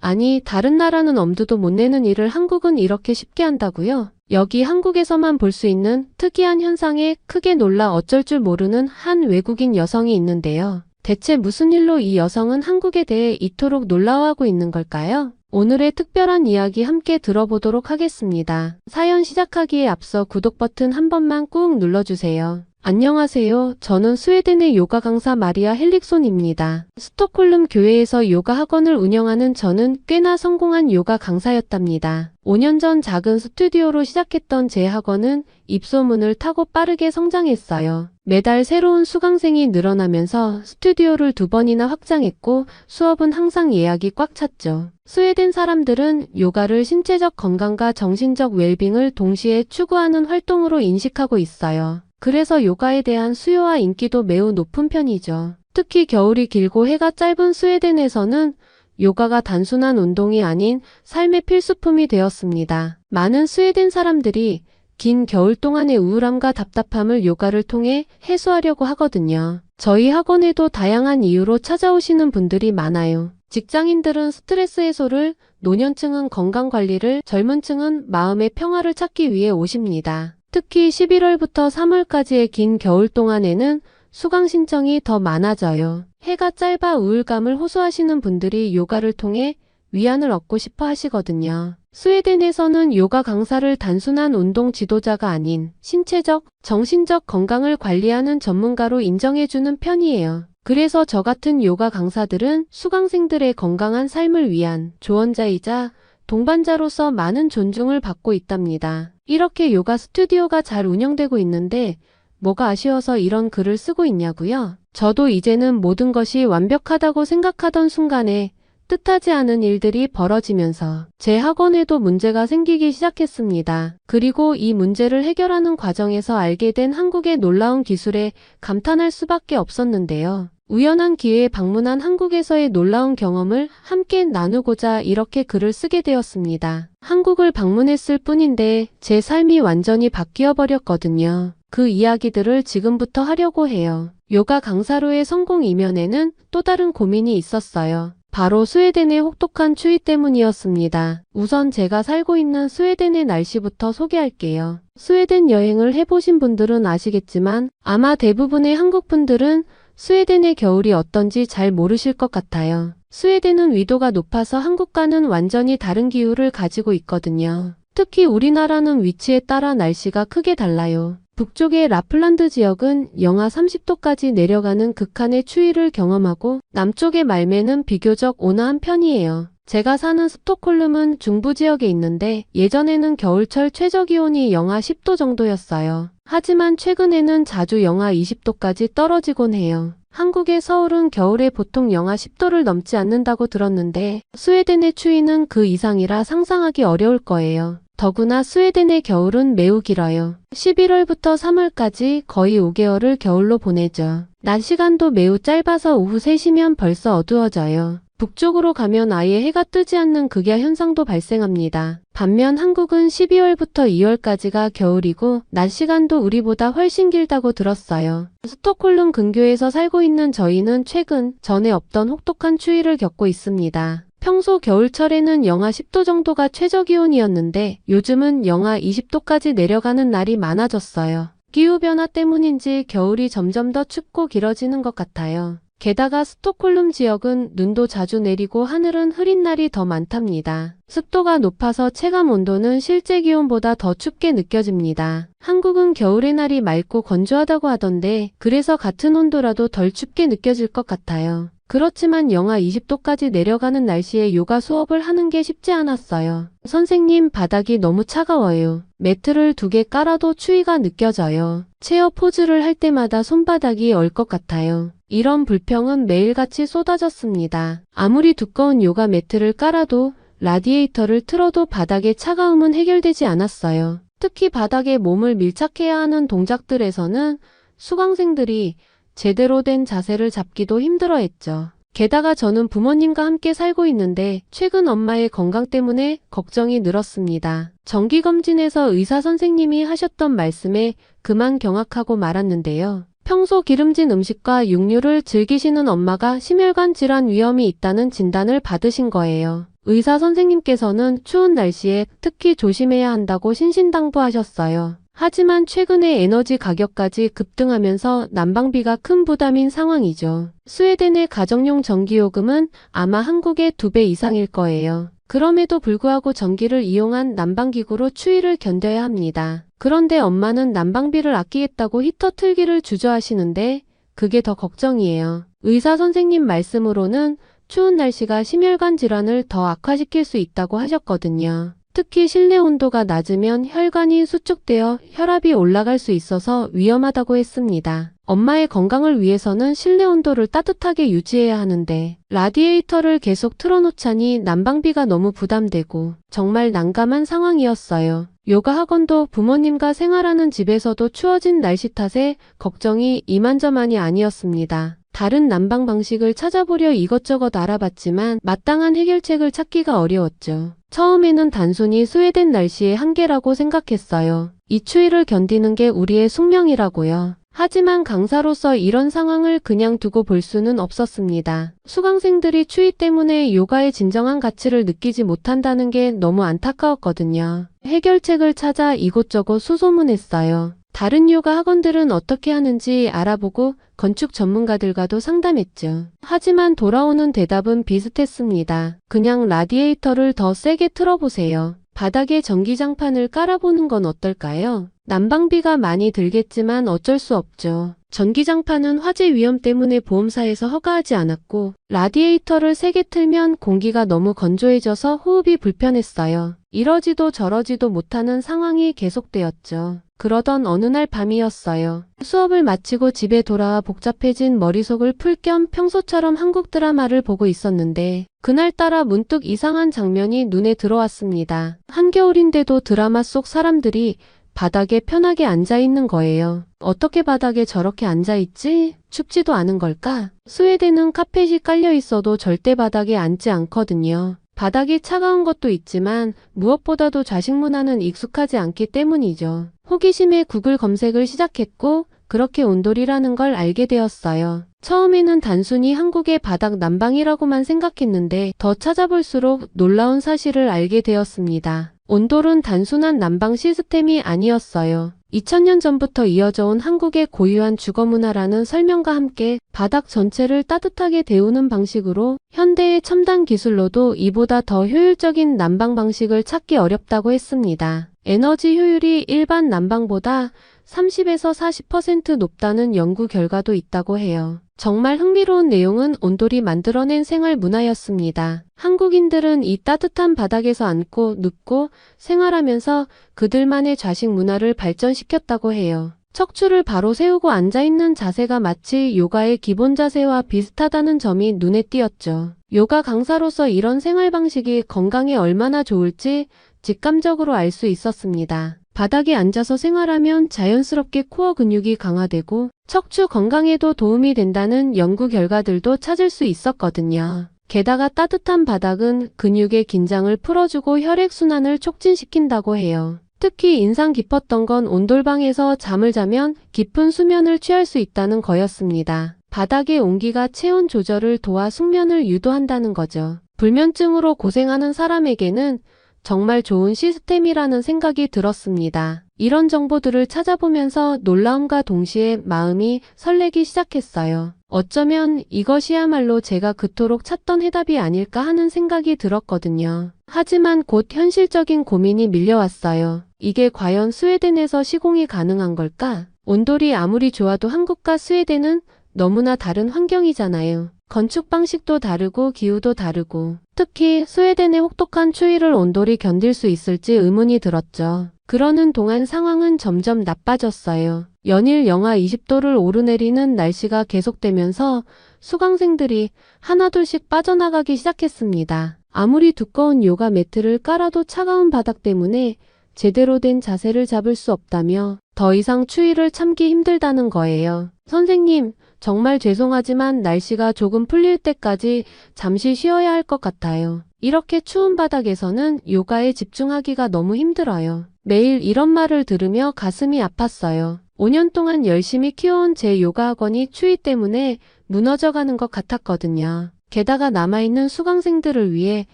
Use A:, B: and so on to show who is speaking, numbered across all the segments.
A: 아니, 다른 나라는 엄두도 못 내는 일을 한국은 이렇게 쉽게 한다고요? 여기 한국에서만 볼 수 있는 특이한 현상에 크게 놀라 어쩔 줄 모르는 한 외국인 여성이 있는데요. 대체 무슨 일로 이 여성은 한국에 대해 이토록 놀라워하고 있는 걸까요? 오늘의 특별한 이야기 함께 들어보도록 하겠습니다. 사연 시작하기에 앞서 구독 버튼 한 번만 꾹 눌러주세요. 안녕하세요. 저는 스웨덴의 요가 강사 마리아 헬릭손입니다. 스톡홀름 교회에서 요가 학원을 운영하는 저는 꽤나 성공한 요가 강사였답니다. 5년 전 작은 스튜디오로 시작했던 제 학원은 입소문을 타고 빠르게 성장했어요. 매달 새로운 수강생이 늘어나면서 스튜디오를 2번이나 확장했고 수업은 항상 예약이 꽉 찼죠. 스웨덴 사람들은 요가를 신체적 건강과 정신적 웰빙을 동시에 추구하는 활동으로 인식하고 있어요. 그래서 요가에 대한 수요와 인기도 매우 높은 편이죠. 특히 겨울이 길고 해가 짧은 스웨덴에서는 요가가 단순한 운동이 아닌 삶의 필수품이 되었습니다. 많은 스웨덴 사람들이 긴 겨울 동안의 우울함과 답답함을 요가를 통해 해소하려고 하거든요. 저희 학원에도 다양한 이유로 찾아오시는 분들이 많아요. 직장인들은 스트레스 해소를, 노년층은 건강관리를, 젊은 층은 마음의 평화를 찾기 위해 오십니다. 특히 11월부터 3월까지의 긴 겨울 동안에는 수강 신청이 더 많아져요. 해가 짧아 우울감을 호소하시는 분들이 요가를 통해 위안을 얻고 싶어 하시거든요. 스웨덴에서는 요가 강사를 단순한 운동 지도자가 아닌 신체적, 정신적 건강을 관리하는 전문가로 인정해주는 편이에요. 그래서 저 같은 요가 강사들은 수강생들의 건강한 삶을 위한 조언자이자 동반자로서 많은 존중을 받고 있답니다. 이렇게 요가 스튜디오가 잘 운영되고 있는데 뭐가 아쉬워서 이런 글을 쓰고 있냐고요? 저도 이제는 모든 것이 완벽하다고 생각하던 순간에 뜻하지 않은 일들이 벌어지면서 제 학원에도 문제가 생기기 시작했습니다. 그리고 이 문제를 해결하는 과정에서 알게 된 한국의 놀라운 기술에 감탄할 수밖에 없었는데요. 우연한 기회에 방문한 한국에서의 놀라운 경험을 함께 나누고자 이렇게 글을 쓰게 되었습니다. 한국을 방문했을 뿐인데 제 삶이 완전히 바뀌어 버렸거든요. 그 이야기들을 지금부터 하려고 해요. 요가 강사로의 성공 이면에는 또 다른 고민이 있었어요. 바로 스웨덴의 혹독한 추위 때문이었습니다. 우선 제가 살고 있는 스웨덴의 날씨부터 소개할게요. 스웨덴 여행을 해보신 분들은 아시겠지만 아마 대부분의 한국 분들은 스웨덴의 겨울이 어떤지 잘 모르실 것 같아요. 스웨덴은 위도가 높아서 한국과는 완전히 다른 기후를 가지고 있거든요. 특히 우리나라는 위치에 따라 날씨가 크게 달라요. 북쪽의 라플란드 지역은 영하 30도까지 내려가는 극한의 추위를 경험하고 남쪽의 말메는 비교적 온화한 편이에요. 제가 사는 스톡홀름은 중부 지역에 있는데 예전에는 겨울철 최저기온이 영하 10도 정도였어요. 하지만 최근에는 자주 영하 20도까지 떨어지곤 해요. 한국의 서울은 겨울에 보통 영하 10도를 넘지 않는다고 들었는데 스웨덴의 추위는 그 이상이라 상상하기 어려울 거예요. 더구나 스웨덴의 겨울은 매우 길어요. 11월부터 3월까지 거의 5개월을 겨울로 보내죠. 낮 시간도 매우 짧아서 오후 3시면 벌써 어두워져요. 북쪽으로 가면 아예 해가 뜨지 않는 극야 현상도 발생합니다. 반면 한국은 12월부터 2월까지가 겨울이고 낮 시간도 우리보다 훨씬 길다고 들었어요. 스톡홀름 근교에서 살고 있는 저희는 최근 전에 없던 혹독한 추위를 겪고 있습니다. 평소 겨울철에는 영하 10도 정도가 최저기온이었는데 요즘은 영하 20도까지 내려가는 날이 많아졌어요. 기후변화 때문인지 겨울이 점점 더 춥고 길어지는 것 같아요. 게다가 스톡홀름 지역은 눈도 자주 내리고 하늘은 흐린 날이 더 많답니다. 습도가 높아서 체감 온도는 실제 기온보다 더 춥게 느껴집니다. 한국은 겨울의 날이 맑고 건조하다고 하던데 그래서 같은 온도라도 덜 춥게 느껴질 것 같아요. 그렇지만 영하 20도까지 내려가는 날씨에 요가 수업을 하는 게 쉽지 않았어요. 선생님, 바닥이 너무 차가워요. 매트를 2개 깔아도 추위가 느껴져요. 체어 포즈를 할 때마다 손바닥이 얼 것 같아요. 이런 불평은 매일같이 쏟아졌습니다. 아무리 두꺼운 요가 매트를 깔아도 라디에이터를 틀어도 바닥의 차가움은 해결되지 않았어요. 특히 바닥에 몸을 밀착해야 하는 동작들에서는 수강생들이 제대로 된 자세를 잡기도 힘들어했죠. 게다가 저는 부모님과 함께 살고 있는데 최근 엄마의 건강 때문에 걱정이 늘었습니다. 정기검진에서 의사 선생님이 하셨던 말씀에 그만 경악하고 말았는데요. 평소 기름진 음식과 육류를 즐기시는 엄마가 심혈관 질환 위험이 있다는 진단을 받으신 거예요. 의사 선생님께서는 추운 날씨에 특히 조심해야 한다고 신신당부하셨어요. 하지만 최근에 에너지 가격까지 급등하면서 난방비가 큰 부담인 상황이죠. 스웨덴의 가정용 전기요금은 아마 한국의 2배 이상일 거예요. 그럼에도 불구하고 전기를 이용한 난방기구로 추위를 견뎌야 합니다. 그런데 엄마는 난방비를 아끼겠다고 히터 틀기를 주저하시는데 그게 더 걱정이에요. 의사 선생님 말씀으로는 추운 날씨가 심혈관 질환을 더 악화시킬 수 있다고 하셨거든요. 특히 실내 온도가 낮으면 혈관이 수축되어 혈압이 올라갈 수 있어서 위험하다고 했습니다. 엄마의 건강을 위해서는 실내 온도를 따뜻하게 유지해야 하는데 라디에이터를 계속 틀어놓자니 난방비가 너무 부담되고 정말 난감한 상황이었어요. 요가 학원도 부모님과 생활하는 집에서도 추워진 날씨 탓에 걱정이 이만저만이 아니었습니다. 다른 난방 방식을 찾아보려 이것저것 알아봤지만 마땅한 해결책을 찾기가 어려웠죠. 처음에는 단순히 스웨덴 날씨의 한계라고 생각했어요. 이 추위를 견디는 게 우리의 숙명이라고요. 하지만 강사로서 이런 상황을 그냥 두고 볼 수는 없었습니다. 수강생들이 추위 때문에 요가의 진정한 가치를 느끼지 못한다는 게 너무 안타까웠거든요. 해결책을 찾아 이곳저곳 수소문했어요. 다른 요가 학원들은 어떻게 하는지 알아보고 건축 전문가들과도 상담했죠. 하지만 돌아오는 대답은 비슷했습니다. 그냥 라디에이터를 더 세게 틀어보세요. 바닥에 전기장판을 깔아보는 건 어떨까요? 난방비가 많이 들겠지만 어쩔 수 없죠. 전기장판은 화재 위험 때문에 보험사에서 허가하지 않았고 라디에이터를 세게 틀면 공기가 너무 건조해져서 호흡이 불편했어요. 이러지도 저러지도 못하는 상황이 계속되었죠. 그러던 어느 날 밤이었어요. 수업을 마치고 집에 돌아와 복잡해진 머릿속을 풀 겸 평소처럼 한국 드라마를 보고 있었는데 그날따라 문득 이상한 장면이 눈에 들어왔습니다. 한겨울인데도 드라마 속 사람들이 바닥에 편하게 앉아있는 거예요. 어떻게 바닥에 저렇게 앉아있지? 춥지도 않은 걸까? 스웨덴은 카펫이 깔려 있어도 절대 바닥에 앉지 않거든요. 바닥이 차가운 것도 있지만 무엇보다도 좌식 문화는 익숙하지 않기 때문이죠. 호기심에 구글 검색을 시작했고 그렇게 온돌이라는 걸 알게 되었어요. 처음에는 단순히 한국의 바닥 난방이라고만 생각했는데 더 찾아볼수록 놀라운 사실을 알게 되었습니다. 온돌은 단순한 난방 시스템이 아니었어요. 2000년 전부터 이어져 온 한국의 고유한 주거문화라는 설명과 함께 바닥 전체를 따뜻하게 데우는 방식으로 현대의 첨단 기술로도 이보다 더 효율적인 난방 방식을 찾기 어렵다고 했습니다. 에너지 효율이 일반 난방보다 30에서 40% 높다는 연구 결과도 있다고 해요. 정말 흥미로운 내용은 온돌이 만들어낸 생활 문화였습니다. 한국인들은 이 따뜻한 바닥에서 앉고 눕고 생활하면서 그들만의 좌식 문화를 발전시켰다고 해요. 척추를 바로 세우고 앉아있는 자세가 마치 요가의 기본 자세와 비슷하다는 점이 눈에 띄었죠. 요가 강사로서 이런 생활 방식이 건강에 얼마나 좋을지 직감적으로 알 수 있었습니다. 바닥에 앉아서 생활하면 자연스럽게 코어 근육이 강화되고 척추 건강에도 도움이 된다는 연구 결과들도 찾을 수 있었거든요. 게다가 따뜻한 바닥은 근육의 긴장을 풀어주고 혈액순환을 촉진시킨다고 해요. 특히 인상 깊었던 건 온돌방에서 잠을 자면 깊은 수면을 취할 수 있다는 거였습니다. 바닥의 온기가 체온 조절을 도와 숙면을 유도한다는 거죠. 불면증으로 고생하는 사람에게는 정말 좋은 시스템이라는 생각이 들었습니다. 이런 정보들을 찾아보면서 놀라움과 동시에 마음이 설레기 시작했어요. 어쩌면 이것이야말로 제가 그토록 찾던 해답이 아닐까 하는 생각이 들었거든요. 하지만 곧 현실적인 고민이 밀려왔어요. 이게 과연 스웨덴에서 시공이 가능한 걸까? 온돌이 아무리 좋아도 한국과 스웨덴은 너무나 다른 환경이잖아요. 건축 방식도 다르고 기후도 다르고 특히 스웨덴의 혹독한 추위를 온돌이 견딜 수 있을지 의문이 들었죠. 그러는 동안 상황은 점점 나빠졌어요. 연일 영하 20도를 오르내리는 날씨가 계속되면서 수강생들이 하나둘씩 빠져나가기 시작했습니다. 아무리 두꺼운 요가 매트를 깔아도 차가운 바닥 때문에 제대로 된 자세를 잡을 수 없다며 더 이상 추위를 참기 힘들다는 거예요. 선생님, 정말 죄송하지만 날씨가 조금 풀릴 때까지 잠시 쉬어야 할 것 같아요. 이렇게 추운 바닥에서는 요가에 집중하기가 너무 힘들어요. 매일 이런 말을 들으며 가슴이 아팠어요. 5년 동안 열심히 키워온 제 요가 학원이 추위 때문에 무너져가는 것 같았거든요. 게다가 남아있는 수강생들을 위해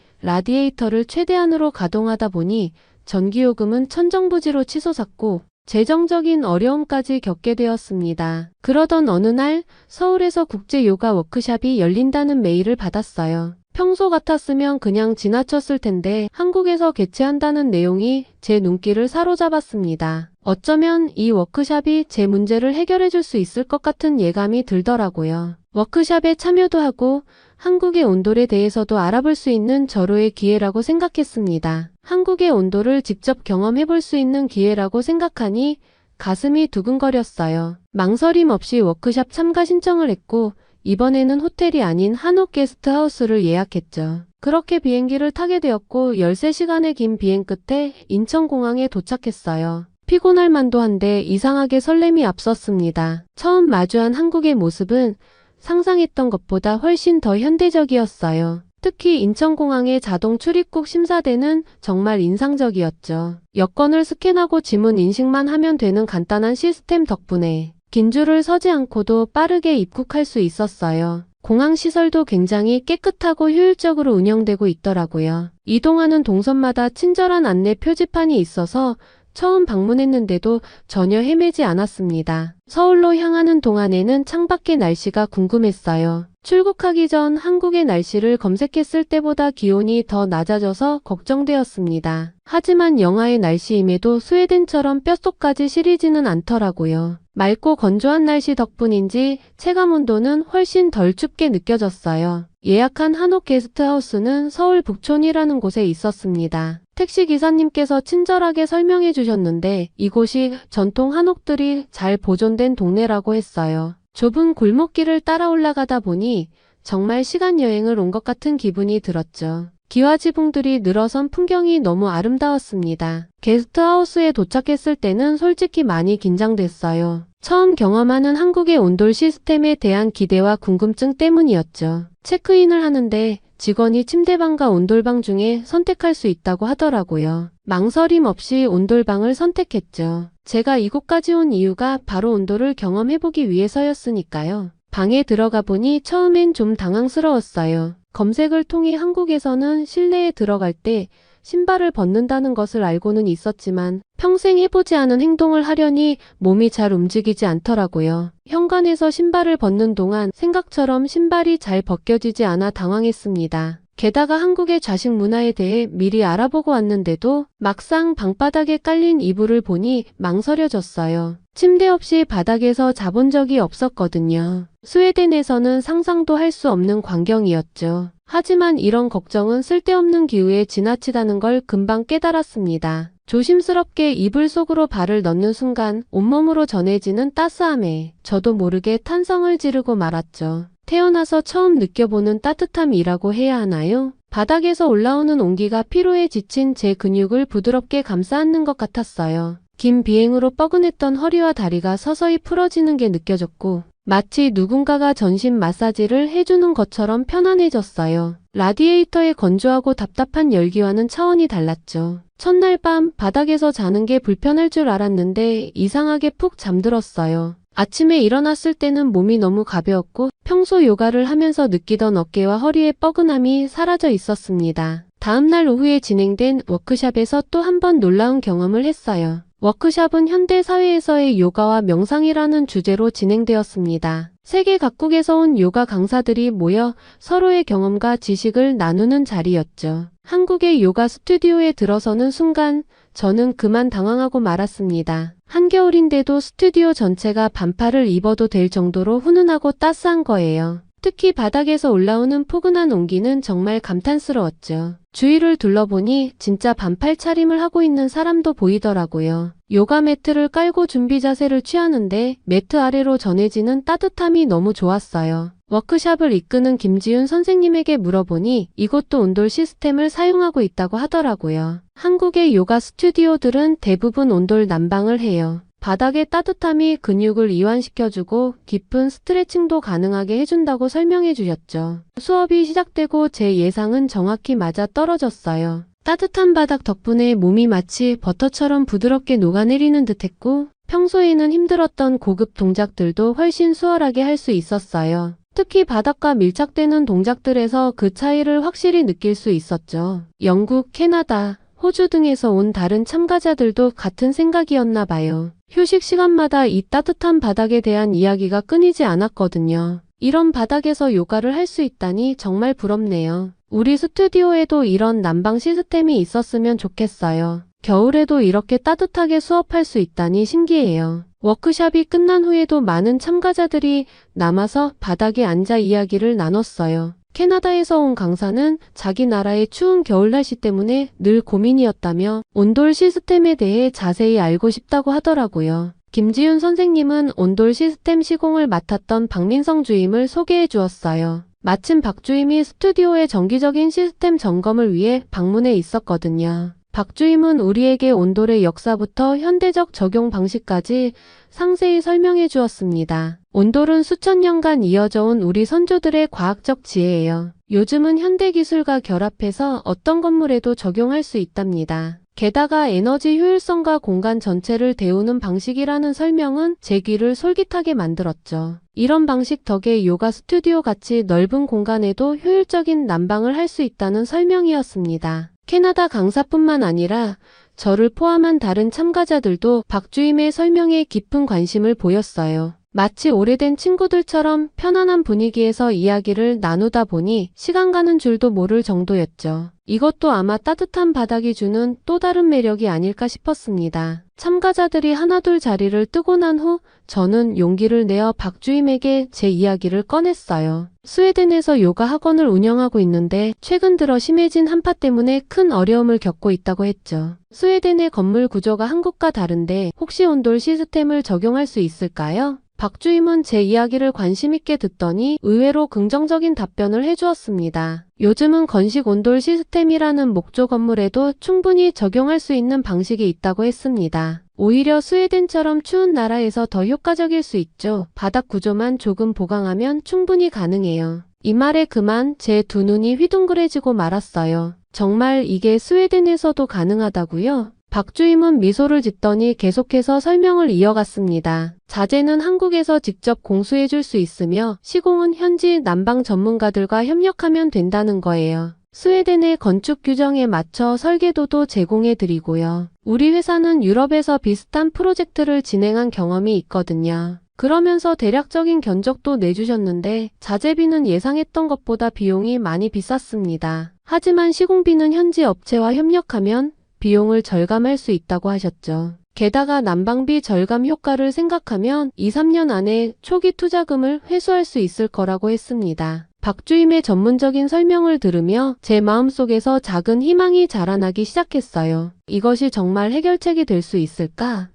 A: 라디에이터를 최대한으로 가동하다 보니 전기요금은 천정부지로 치솟았고 재정적인 어려움까지 겪게 되었습니다. 그러던 어느 날 서울에서 국제 요가 워크샵이 열린다는 메일을 받았어요. 평소 같았으면 그냥 지나쳤을 텐데 한국에서 개최한다는 내용이 제 눈길을 사로잡았습니다. 어쩌면 이 워크샵이 제 문제를 해결해 줄 수 있을 것 같은 예감이 들더라고요. 워크샵에 참여도 하고 한국의 온돌에 대해서도 알아볼 수 있는 절호의 기회라고 생각했습니다. 한국의 온돌을 직접 경험해 볼 수 있는 기회라고 생각하니 가슴이 두근거렸어요. 망설임 없이 워크샵 참가 신청을 했고 이번에는 호텔이 아닌 한옥 게스트하우스를 예약했죠. 그렇게 비행기를 타게 되었고 13시간의 긴 비행 끝에 인천공항에 도착했어요. 피곤할 만도 한데 이상하게 설렘이 앞섰습니다. 처음 마주한 한국의 모습은 상상했던 것보다 훨씬 더 현대적이었어요. 특히 인천공항의 자동 출입국 심사대는 정말 인상적이었죠. 여권을 스캔하고 지문 인식만 하면 되는 간단한 시스템 덕분에 긴 줄을 서지 않고도 빠르게 입국할 수 있었어요. 공항 시설도 굉장히 깨끗하고 효율적으로 운영되고 있더라고요. 이동하는 동선마다 친절한 안내 표지판이 있어서 처음 방문했는데도 전혀 헤매지 않았습니다. 서울로 향하는 동안에는 창밖의 날씨가 궁금했어요. 출국하기 전 한국의 날씨를 검색했을 때보다 기온이 더 낮아져서 걱정되었습니다. 하지만 영하의 날씨임에도 스웨덴처럼 뼛속까지 시리지는 않더라고요. 맑고 건조한 날씨 덕분인지 체감온도는 훨씬 덜 춥게 느껴졌어요. 예약한 한옥 게스트하우스는 서울 북촌이라는 곳에 있었습니다. 택시기사님께서 친절하게 설명해 주셨는데 이곳이 전통 한옥들이 잘 보존된 동네라고 했어요. 좁은 골목길을 따라 올라가다 보니 정말 시간여행을 온 것 같은 기분이 들었죠. 기와지붕들이 늘어선 풍경이 너무 아름다웠습니다. 게스트하우스에 도착했을 때는 솔직히 많이 긴장됐어요. 처음 경험하는 한국의 온돌 시스템에 대한 기대와 궁금증 때문이었죠. 체크인을 하는데 직원이 침대방과 온돌방 중에 선택할 수 있다고 하더라고요. 망설임 없이 온돌방을 선택했죠. 제가 이곳까지 온 이유가 바로 온돌을 경험해보기 위해서였으니까요. 방에 들어가 보니 처음엔 좀 당황스러웠어요. 검색을 통해 한국에서는 실내에 들어갈 때 신발을 벗는다는 것을 알고는 있었지만 평생 해보지 않은 행동을 하려니 몸이 잘 움직이지 않더라고요. 현관에서 신발을 벗는 동안 생각처럼 신발이 잘 벗겨지지 않아 당황했습니다. 게다가 한국의 좌식 문화에 대해 미리 알아보고 왔는데도 막상 방바닥에 깔린 이불을 보니 망설여졌어요. 침대 없이 바닥에서 자본 적이 없었거든요. 스웨덴에서는 상상도 할 수 없는 광경이었죠. 하지만 이런 걱정은 쓸데없는 기우에 지나치다는 걸 금방 깨달았습니다. 조심스럽게 이불 속으로 발을 넣는 순간 온몸으로 전해지는 따스함에 저도 모르게 탄성을 지르고 말았죠. 태어나서 처음 느껴보는 따뜻함이라고 해야 하나요? 바닥에서 올라오는 온기가 피로에 지친 제 근육을 부드럽게 감싸 안는 것 같았어요. 긴 비행으로 뻐근했던 허리와 다리가 서서히 풀어지는 게 느껴졌고 마치 누군가가 전신 마사지를 해주는 것처럼 편안해졌어요. 라디에이터의 건조하고 답답한 열기와는 차원이 달랐죠. 첫날 밤 바닥에서 자는 게 불편할 줄 알았는데 이상하게 푹 잠들었어요. 아침에 일어났을 때는 몸이 너무 가벼웠고 평소 요가를 하면서 느끼던 어깨와 허리의 뻐근함이 사라져 있었습니다. 다음날 오후에 진행된 워크샵에서 또 한 번 놀라운 경험을 했어요. 워크샵은 현대 사회에서의 요가와 명상이라는 주제로 진행되었습니다. 세계 각국에서 온 요가 강사들이 모여 서로의 경험과 지식을 나누는 자리였죠. 한국의 요가 스튜디오에 들어서는 순간 저는 그만 당황하고 말았습니다. 한겨울인데도 스튜디오 전체가 반팔을 입어도 될 정도로 훈훈하고 따스한 거예요. 특히 바닥에서 올라오는 포근한 온기는 정말 감탄스러웠죠. 주위를 둘러보니 진짜 반팔 차림을 하고 있는 사람도 보이더라고요. 요가 매트를 깔고 준비 자세를 취하는데 매트 아래로 전해지는 따뜻함이 너무 좋았어요. 워크샵을 이끄는 김지윤 선생님에게 물어보니 이곳도 온돌 시스템을 사용하고 있다고 하더라고요. 한국의 요가 스튜디오들은 대부분 온돌 난방을 해요. 바닥의 따뜻함이 근육을 이완시켜주고 깊은 스트레칭도 가능하게 해준다고 설명해 주셨죠. 수업이 시작되고 제 예상은 정확히 맞아 떨어졌어요. 따뜻한 바닥 덕분에 몸이 마치 버터처럼 부드럽게 녹아내리는 듯했고 평소에는 힘들었던 고급 동작들도 훨씬 수월하게 할 수 있었어요. 특히 바닥과 밀착되는 동작들에서 그 차이를 확실히 느낄 수 있었죠. 영국, 캐나다, 호주 등에서 온 다른 참가자들도 같은 생각이었나 봐요. 휴식 시간마다 이 따뜻한 바닥에 대한 이야기가 끊이지 않았거든요. 이런 바닥에서 요가를 할 수 있다니 정말 부럽네요. 우리 스튜디오에도 이런 난방 시스템이 있었으면 좋겠어요. 겨울에도 이렇게 따뜻하게 수업할 수 있다니 신기해요. 워크숍이 끝난 후에도 많은 참가자들이 남아서 바닥에 앉아 이야기를 나눴어요. 캐나다에서 온 강사는 자기 나라의 추운 겨울 날씨 때문에 늘 고민이었다며 온돌 시스템에 대해 자세히 알고 싶다고 하더라고요. 김지윤 선생님은 온돌 시스템 시공을 맡았던 박민성 주임을 소개해 주었어요. 마침 박 주임이 스튜디오의 정기적인 시스템 점검을 위해 방문해 있었거든요. 박 주임은 우리에게 온돌의 역사부터 현대적 적용 방식까지 상세히 설명해 주었습니다. 온돌은 수천 년간 이어져 온 우리 선조들의 과학적 지혜예요. 요즘은 현대기술과 결합해서 어떤 건물에도 적용할 수 있답니다. 게다가 에너지 효율성과 공간 전체를 데우는 방식이라는 설명은 제 귀를 솔깃하게 만들었죠. 이런 방식 덕에 요가 스튜디오 같이 넓은 공간에도 효율적인 난방을 할 수 있다는 설명이었습니다. 캐나다 강사뿐만 아니라 저를 포함한 다른 참가자들도 박 주임의 설명에 깊은 관심을 보였어요. 마치 오래된 친구들처럼 편안한 분위기에서 이야기를 나누다 보니 시간 가는 줄도 모를 정도였죠. 이것도 아마 따뜻한 바닥이 주는 또 다른 매력이 아닐까 싶었습니다. 참가자들이 하나둘 자리를 뜨고 난 후 저는 용기를 내어 박 주임에게 제 이야기를 꺼냈어요. 스웨덴에서 요가 학원을 운영하고 있는데 최근 들어 심해진 한파 때문에 큰 어려움을 겪고 있다고 했죠. 스웨덴의 건물 구조가 한국과 다른데 혹시 온돌 시스템을 적용할 수 있을까요? 박 주임은 제 이야기를 관심 있게 듣더니 의외로 긍정적인 답변을 해주었습니다. 요즘은 건식 온돌 시스템이라는 목조 건물에도 충분히 적용할 수 있는 방식이 있다고 했습니다. 오히려 스웨덴처럼 추운 나라에서 더 효과적일 수 있죠. 바닥 구조만 조금 보강하면 충분히 가능해요. 이 말에 그만 제 두 눈이 휘둥그레지고 말았어요. 정말 이게 스웨덴에서도 가능하다고요? 박 주임은 미소를 짓더니 계속해서 설명을 이어갔습니다. 자재는 한국에서 직접 공수해 줄 수 있으며 시공은 현지 난방 전문가들과 협력하면 된다는 거예요. 스웨덴의 건축 규정에 맞춰 설계도도 제공해 드리고요. 우리 회사는 유럽에서 비슷한 프로젝트를 진행한 경험이 있거든요. 그러면서 대략적인 견적도 내주셨는데 자재비는 예상했던 것보다 비용이 많이 비쌌습니다. 하지만 시공비는 현지 업체와 협력하면 비용을 절감할 수 있다고 하셨죠. 게다가 난방비 절감 효과를 생각하면 2, 3년 안에 초기 투자금을 회수할 수 있을 거라고 했습니다. 박 주임의 전문적인 설명을 들으며 제 마음속에서 작은 희망이 자라나기 시작했어요. 이것이 정말 해결책이 될 수 있을까?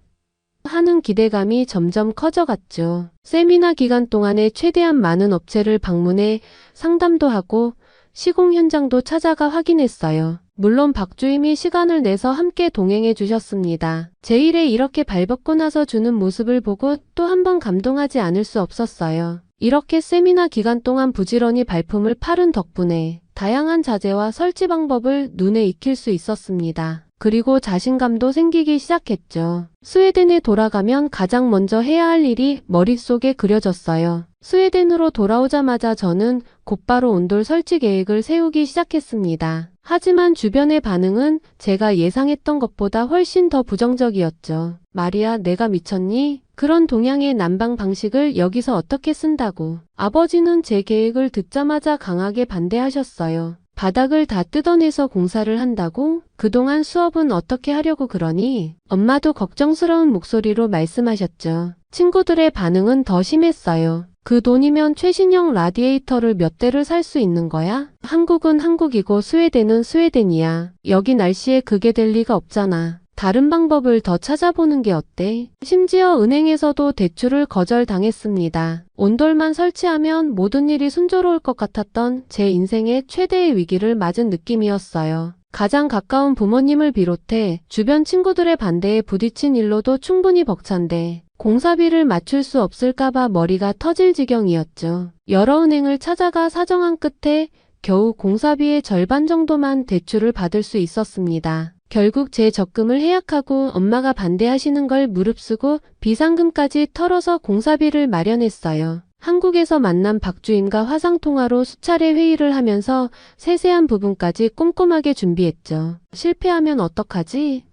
A: 하는 기대감이 점점 커져갔죠. 세미나 기간 동안에 최대한 많은 업체를 방문해 상담도 하고 시공 현장도 찾아가 확인했어요. 물론 박 주임이 시간을 내서 함께 동행해 주셨습니다. 제 일에 이렇게 발벗고 나서 주는 모습을 보고 또 한 번 감동하지 않을 수 없었어요. 이렇게 세미나 기간 동안 부지런히 발품을 팔은 덕분에 다양한 자재와 설치 방법을 눈에 익힐 수 있었습니다. 그리고 자신감도 생기기 시작했죠. 스웨덴에 돌아가면 가장 먼저 해야 할 일이 머릿속에 그려졌어요. 스웨덴으로 돌아오자마자 저는 곧바로 온돌 설치 계획을 세우기 시작했습니다. 하지만 주변의 반응은 제가 예상했던 것보다 훨씬 더 부정적이었죠. 마리아, 내가 미쳤니? 그런 동양의 난방 방식을 여기서 어떻게 쓴다고. 아버지는 제 계획을 듣자마자 강하게 반대하셨어요. 바닥을 다 뜯어내서 공사를 한다고? 그동안 수업은 어떻게 하려고 그러니? 엄마도 걱정스러운 목소리로 말씀하셨죠. 친구들의 반응은 더 심했어요. 그 돈이면 최신형 라디에이터를 몇 대를 살 수 있는 거야? 한국은 한국이고 스웨덴은 스웨덴이야. 여기 날씨에 그게 될 리가 없잖아. 다른 방법을 더 찾아보는 게 어때? 심지어 은행에서도 대출을 거절당했습니다. 온돌만 설치하면 모든 일이 순조로울 것 같았던 제 인생의 최대의 위기를 맞은 느낌이었어요. 가장 가까운 부모님을 비롯해 주변 친구들의 반대에 부딪힌 일로도 충분히 벅찬데 공사비를 맞출 수 없을까봐 머리가 터질 지경이었죠. 여러 은행을 찾아가 사정한 끝에 겨우 공사비의 절반 정도만 대출을 받을 수 있었습니다. 결국 제 적금을 해약하고 엄마가 반대하시는 걸 무릅쓰고 비상금까지 털어서 공사비를 마련했어요. 한국에서 만난 박주임과 화상통화로 수차례 회의를 하면서 세세한 부분까지 꼼꼼하게 준비했죠. 실패하면 어떡하지?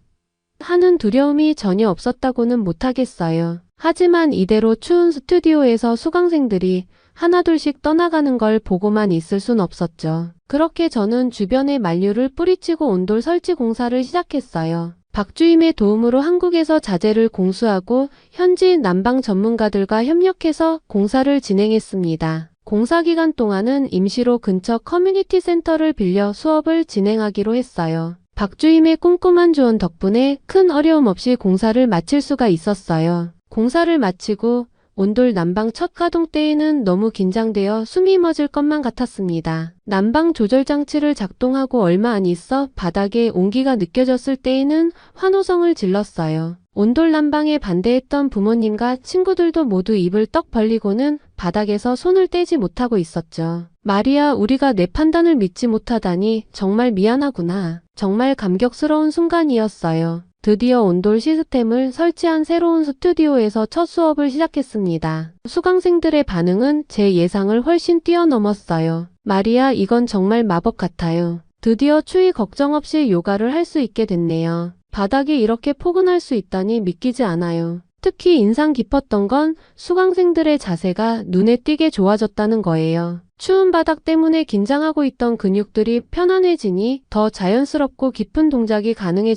A: 하는 두려움이 전혀 없었다고는 못하겠어요. 하지만 이대로 추운 스튜디오에서 수강생들이 하나둘씩 떠나가는 걸 보고만 있을 순 없었죠. 그렇게 저는 주변에 만류를 뿌리치고 온돌 설치 공사를 시작했어요. 박주임의 도움으로 한국에서 자재를 공수하고 현지 난방 전문가들과 협력해서 공사를 진행했습니다. 공사 기간 동안은 임시로 근처 커뮤니티 센터를 빌려 수업을 진행하기로 했어요. 박주임의 꼼꼼한 조언 덕분에 큰 어려움 없이 공사를 마칠 수가 있었어요. 공사를 마치고 온돌 난방 첫 가동 때에는 너무 긴장되어 숨이 멎을 것만 같았습니다. 난방 조절 장치를 작동하고 얼마 안 있어 바닥에 온기가 느껴졌을 때에는 환호성을 질렀어요. 온돌 난방에 반대했던 부모님과 친구들도 모두 입을 떡 벌리고는 바닥에서 손을 떼지 못하고 있었죠. 마리아, 우리가 내 판단을 믿지 못하다니 정말 미안하구나. 정말 감격스러운 순간이었어요. 드디어 온돌 시스템을 설치한 새로운 스튜디오에서 첫 수업을 시작했습니다. 수강생들의 반응은 제 예상을 훨씬 뛰어넘었어요. 마리아, 이건 정말 마법 같아요. 드디어 추위 걱정 없이 요가를 할 수 있게 됐네요. 바닥이 이렇게 포근할 수 있다니 믿기지 않아요. 특히 인상 깊었던 건 수강생들의 자세가 눈에 띄게 좋아졌다는 거예요. 추운 바닥 때문에 긴장하고 있던 근육들이 편안해지니 더 자연스럽고 깊은 동작이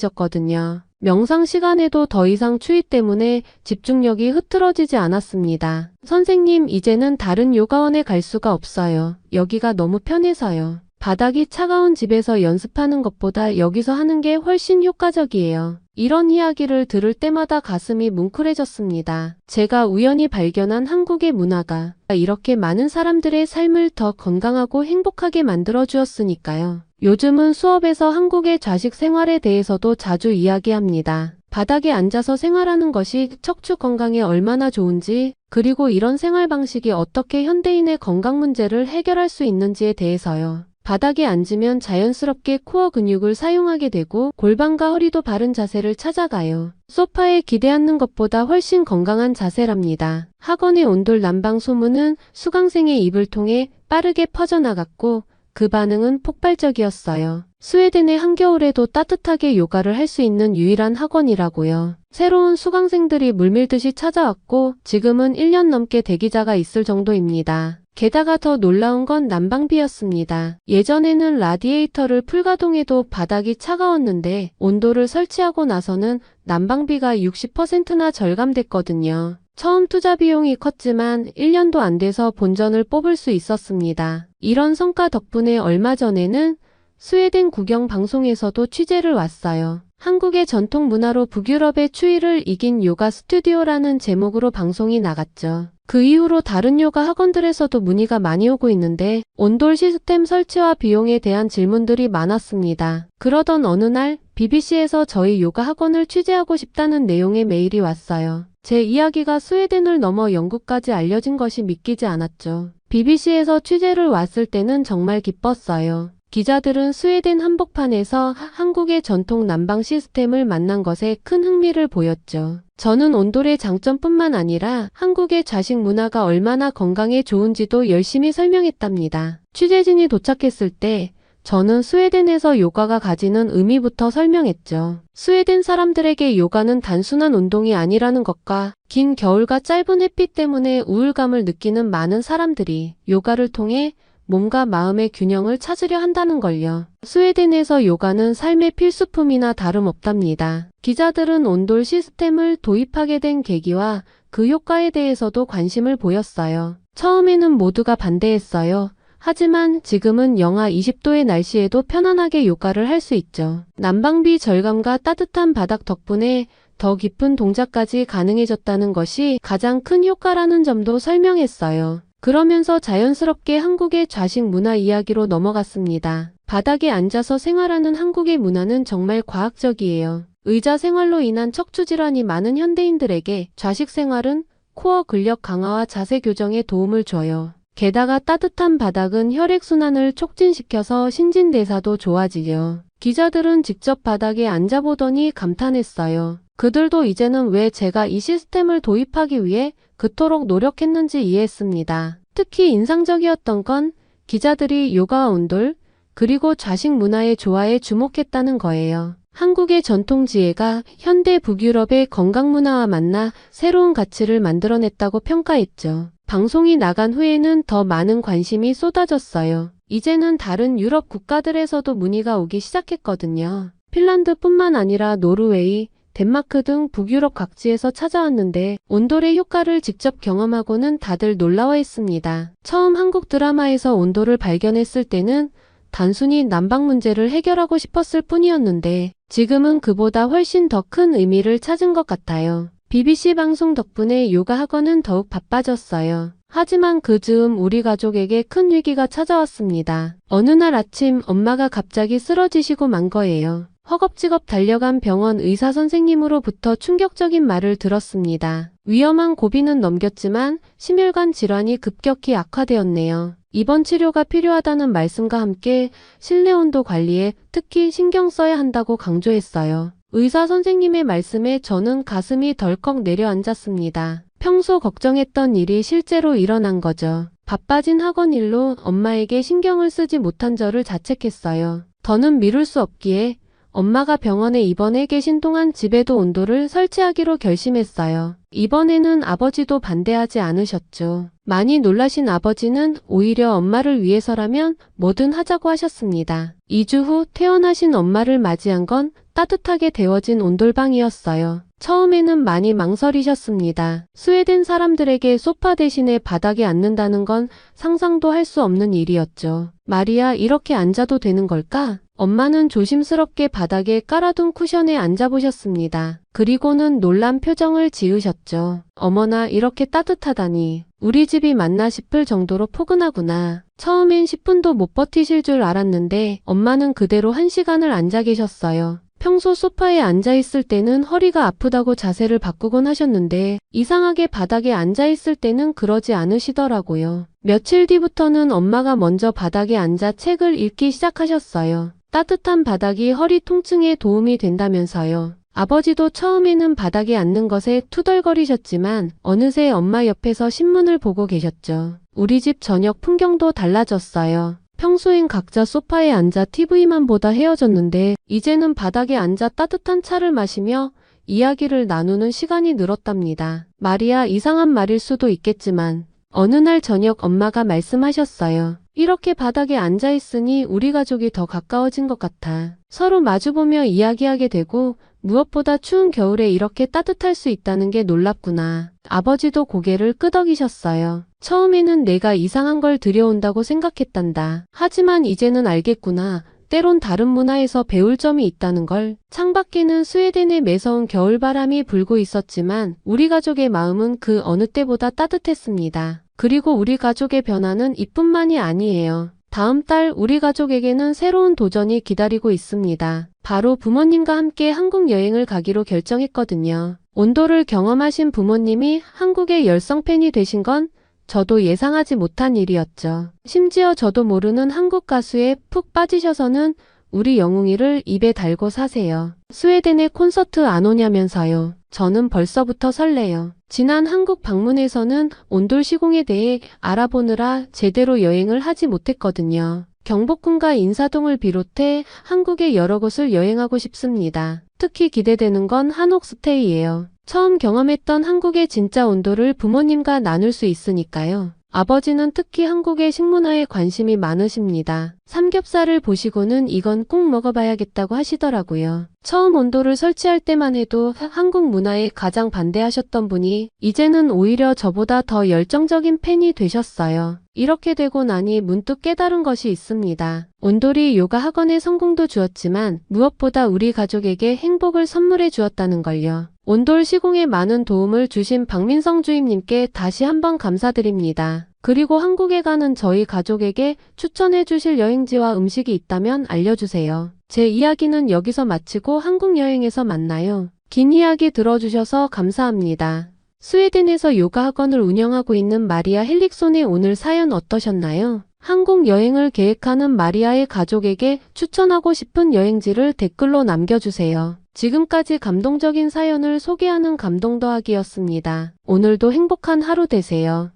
A: 가능해졌거든요. 명상 시간에도 더 이상 추위 때문에 집중력이 흐트러지지 않았습니다. 선생님, 이제는 다른 요가원에 갈 수가 없어요. 여기가 너무 편해서요. 바닥이 차가운 집에서 연습하는 것보다 여기서 하는 게 훨씬 효과적이에요. 이런 이야기를 들을 때마다 가슴이 뭉클해졌습니다. 제가 우연히 발견한 한국의 문화가 이렇게 많은 사람들의 삶을 더 건강하고 행복하게 만들어 주었으니까요. 요즘은 수업에서 한국의 좌식 생활에 대해서도 자주 이야기합니다. 바닥에 앉아서 생활하는 것이 척추 건강에 얼마나 좋은지, 그리고 이런 생활 방식이 어떻게 현대인의 건강 문제를 해결할 수 있는지에 대해서요. 바닥에 앉으면 자연스럽게 코어 근육을 사용하게 되고 골반과 허리도 바른 자세를 찾아가요. 소파에 기대 앉는 것보다 훨씬 건강한 자세랍니다. 학원의 온돌 난방 소문은 수강생의 입을 통해 빠르게 퍼져나갔고 그 반응은 폭발적이었어요. 스웨덴의 한겨울에도 따뜻하게 요가를 할 수 있는 유일한 학원이라고요. 새로운 수강생들이 물밀듯이 찾아왔고 지금은 1년 넘게 대기자가 있을 정도입니다. 게다가 더 놀라운 건 난방비였습니다. 예전에는 라디에이터를 풀가동해도 바닥이 차가웠는데 온도를 설치하고 나서는 난방비가 60%나 절감됐거든요. 처음 투자 비용이 컸지만 1년도 안 돼서 본전을 뽑을 수 있었습니다. 이런 성과 덕분에 얼마 전에는 스웨덴 구경 방송에서도 취재를 왔어요. 한국의 전통 문화로 북유럽의 추위를 이긴 요가 스튜디오라는 제목으로 방송이 나갔죠. 그 이후로 다른 요가 학원들에서도 문의가 많이 오고 있는데 온돌 시스템 설치와 비용에 대한 질문들이 많았습니다. 그러던 어느 날 BBC에서 저희 요가 학원을 취재하고 싶다는 내용의 메일이 왔어요. 제 이야기가 스웨덴을 넘어 영국까지 알려진 것이 믿기지 않았죠. BBC에서 취재를 왔을 때는 정말 기뻤어요. 기자들은 스웨덴 한복판에서 한국의 전통 난방 시스템을 만난 것에 큰 흥미를 보였죠. 저는 온돌의 장점뿐만 아니라 한국의 좌식 문화가 얼마나 건강에 좋은지도 열심히 설명했답니다. 취재진이 도착했을 때 저는 스웨덴에서 요가가 가지는 의미부터 설명했죠. 스웨덴 사람들에게 요가는 단순한 운동이 아니라는 것과 긴 겨울과 짧은 햇빛 때문에 우울감을 느끼는 많은 사람들이 요가를 통해 몸과 마음의 균형을 찾으려 한다는 걸요. 스웨덴에서 요가는 삶의 필수품이나 다름없답니다. 기자들은 온돌 시스템을 도입하게 된 계기와 그 효과에 대해서도 관심을 보였어요. 처음에는 모두가 반대했어요. 하지만 지금은 영하 20도의 날씨에도 편안하게 요가를 할 수 있죠. 난방비 절감과 따뜻한 바닥 덕분에 더 깊은 동작까지 가능해졌다는 것이 가장 큰 효과라는 점도 설명했어요. 그러면서 자연스럽게 한국의 좌식 문화 이야기로 넘어갔습니다. 바닥에 앉아서 생활하는 한국의 문화는 정말 과학적이에요. 의자 생활로 인한 척추 질환이 많은 현대인들에게 좌식 생활은 코어 근력 강화와 자세 교정에 도움을 줘요. 게다가 따뜻한 바닥은 혈액순환을 촉진시켜서 신진대사도 좋아지죠. 기자들은 직접 바닥에 앉아보더니 감탄했어요. 그들도 이제는 왜 제가 이 시스템을 도입하기 위해 그토록 노력했는지 이해했습니다. 특히 인상적이었던 건 기자들이 요가와 온돌, 그리고 좌식 문화의 조화에 주목했다는 거예요. 한국의 전통 지혜가 현대 북유럽의 건강 문화와 만나 새로운 가치를 만들어냈다고 평가했죠. 방송이 나간 후에는 더 많은 관심이 쏟아졌어요. 이제는 다른 유럽 국가들에서도 문의가 오기 시작했거든요. 핀란드뿐만 아니라 노르웨이, 덴마크 등 북유럽 각지에서 찾아왔는데 온돌의 효과를 직접 경험하고는 다들 놀라워했습니다. 처음 한국 드라마에서 온돌을 발견했을 때는 단순히 난방 문제를 해결하고 싶었을 뿐이었는데 지금은 그보다 훨씬 더 큰 의미를 찾은 것 같아요. BBC 방송 덕분에 요가 학원은 더욱 바빠졌어요. 하지만 그 즈음 우리 가족에게 큰 위기가 찾아왔습니다. 어느 날 아침 엄마가 갑자기 쓰러지시고 만 거예요. 허겁지겁 달려간 병원 의사 선생님으로부터 충격적인 말을 들었습니다. 위험한 고비는 넘겼지만 심혈관 질환이 급격히 악화되었네요. 입원 치료가 필요하다는 말씀과 함께 실내 온도 관리에 특히 신경 써야 한다고 강조했어요. 의사 선생님의 말씀에 저는 가슴이 덜컥 내려앉았습니다. 평소 걱정했던 일이 실제로 일어난 거죠. 바빠진 학원 일로 엄마에게 신경을 쓰지 못한 저를 자책했어요. 더는 미룰 수 없기에 엄마가 병원에 입원해 계신 동안 집에도 온돌을 설치하기로 결심했어요. 이번에는 아버지도 반대하지 않으셨죠. 많이 놀라신 아버지는 오히려 엄마를 위해서라면 뭐든 하자고 하셨습니다. 2주 후 퇴원하신 엄마를 맞이한 건 따뜻하게 데워진 온돌방이었어요. 처음에는 많이 망설이셨습니다. 스웨덴 사람들에게 소파 대신에 바닥에 앉는다는 건 상상도 할 수 없는 일이었죠. 마리아, 이렇게 앉아도 되는 걸까? 엄마는 조심스럽게 바닥에 깔아둔 쿠션에 앉아보셨습니다. 그리고는 놀란 표정을 지으셨죠. 어머나, 이렇게 따뜻하다니. 우리 집이 맞나 싶을 정도로 포근하구나. 처음엔 10분도 못 버티실 줄 알았는데 엄마는 그대로 1시간을 앉아 계셨어요. 평소 소파에 앉아있을 때는 허리가 아프다고 자세를 바꾸곤 하셨는데 이상하게 바닥에 앉아있을 때는 그러지 않으시더라고요. 며칠 뒤부터는 엄마가 먼저 바닥에 앉아 책을 읽기 시작하셨어요. 따뜻한 바닥이 허리 통증에 도움이 된다면서요. 아버지도 처음에는 바닥에 앉는 것에 투덜거리셨지만 어느새 엄마 옆에서 신문을 보고 계셨죠. 우리 집 저녁 풍경도 달라졌어요. 평소엔 각자 소파에 앉아 TV만 보다 헤어졌는데 이제는 바닥에 앉아 따뜻한 차를 마시며 이야기를 나누는 시간이 늘었답니다. 마리아, 이상한 말일 수도 있겠지만 어느 날 저녁 엄마가 말씀하셨어요. 이렇게 바닥에 앉아있으니 우리 가족이 더 가까워진 것 같아. 서로 마주보며 이야기하게 되고 무엇보다 추운 겨울에 이렇게 따뜻할 수 있다는 게 놀랍구나. 아버지도 고개를 끄덕이셨어요. 처음에는 내가 이상한 걸 들여온다고 생각했단다. 하지만 이제는 알겠구나. 때론 다른 문화에서 배울 점이 있다는 걸. 창밖에는 스웨덴의 매서운 겨울바람이 불고 있었지만 우리 가족의 마음은 그 어느 때보다 따뜻했습니다. 그리고 우리 가족의 변화는 이뿐만이 아니에요. 다음 달 우리 가족에게는 새로운 도전이 기다리고 있습니다. 바로 부모님과 함께 한국 여행을 가기로 결정했거든요. 온도를 경험하신 부모님이 한국의 열성 팬이 되신 건 저도 예상하지 못한 일이었죠. 심지어 저도 모르는 한국 가수에 푹 빠지셔서는 우리 영웅이를 입에 달고 사세요. 스웨덴에 콘서트 안 오냐면서요. 저는 벌써부터 설레요. 지난 한국 방문에서는 온돌 시공에 대해 알아보느라 제대로 여행을 하지 못했거든요. 경복궁과 인사동을 비롯해 한국의 여러 곳을 여행하고 싶습니다. 특히 기대되는 건 한옥스테이예요. 처음 경험했던 한국의 진짜 온도를 부모님과 나눌 수 있으니까요. 아버지는 특히 한국의 식문화에 관심이 많으십니다. 삼겹살을 보시고는 이건 꼭 먹어봐야겠다고 하시더라고요. 처음 온도를 설치할 때만 해도 한국 문화에 가장 반대하셨던 분이 이제는 오히려 저보다 더 열정적인 팬이 되셨어요. 이렇게 되고 나니 문득 깨달은 것이 있습니다. 온돌이 요가 학원의 성공도 주었지만 무엇보다 우리 가족에게 행복을 선물해 주었다는 걸요. 온돌 시공에 많은 도움을 주신 박민성 주임님께 다시 한번 감사드립니다. 그리고 한국에 가는 저희 가족에게 추천해 주실 여행지와 음식이 있다면 알려주세요. 제 이야기는 여기서 마치고 한국 여행에서 만나요. 긴 이야기 들어주셔서 감사합니다. 스웨덴에서 요가 학원을 운영하고 있는 마리아 헬릭손의 오늘 사연 어떠셨나요? 한국 여행을 계획하는 마리아의 가족에게 추천하고 싶은 여행지를 댓글로 남겨주세요. 지금까지 감동적인 사연을 소개하는 감동 더하기였습니다. 오늘도 행복한 하루 되세요.